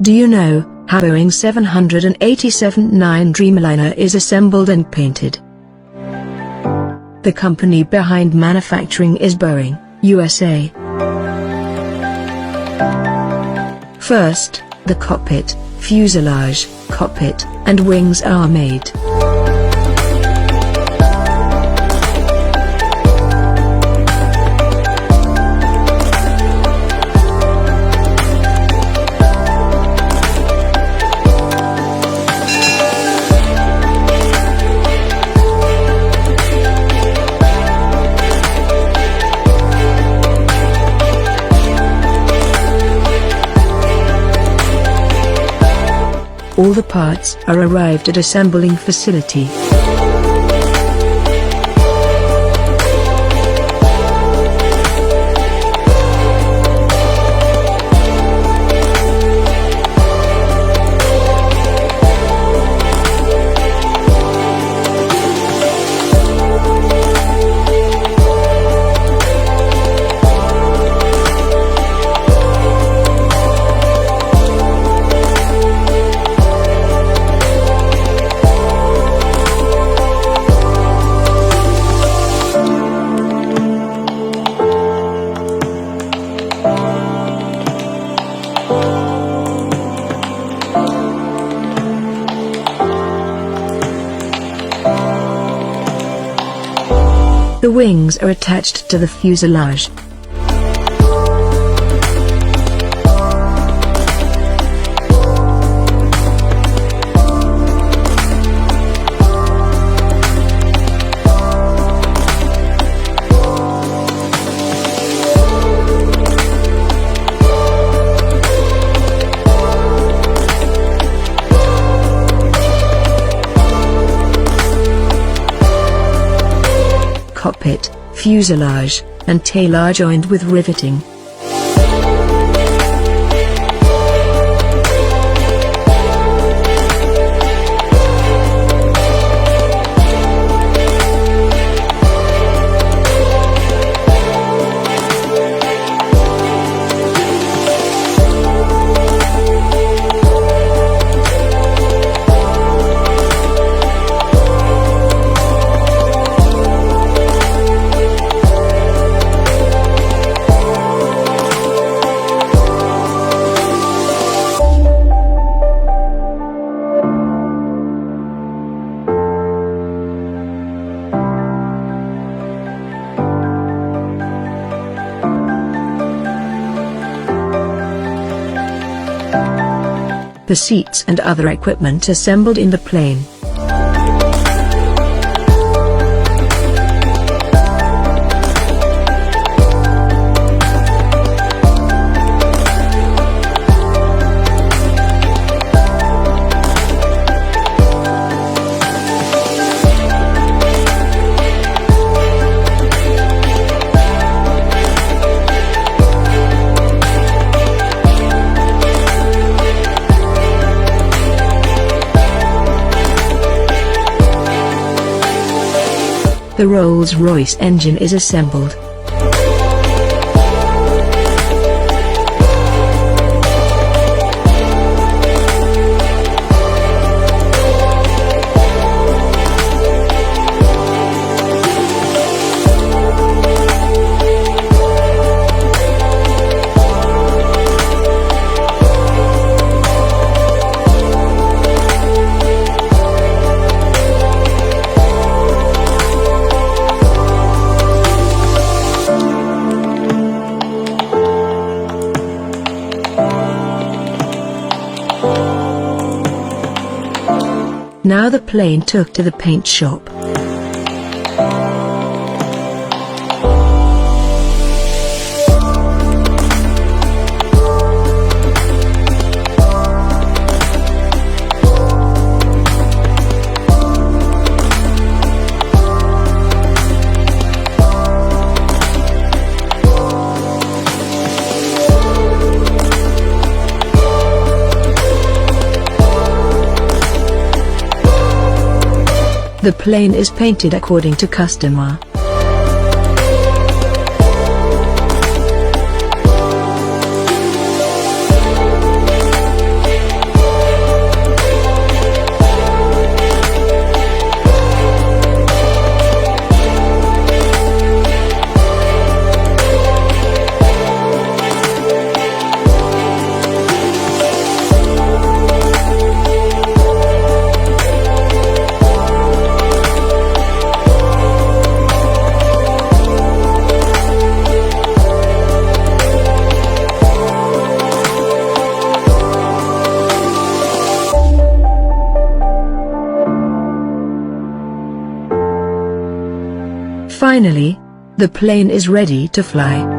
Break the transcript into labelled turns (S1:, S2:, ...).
S1: Do you know how Boeing 787-9 Dreamliner is assembled and painted? The company behind manufacturing is Boeing, USA. First, the cockpit, fuselage, cockpit, and wings are made. All the parts are arrived at assembling facility. The wings are attached to the fuselage. Cockpit, fuselage, and tail are joined with riveting. The seats and other equipment assembled in the plane. The Rolls-Royce engine is assembled. Now the plane took to the paint shop. The plane is painted according to customer. Finally, the plane is ready to fly.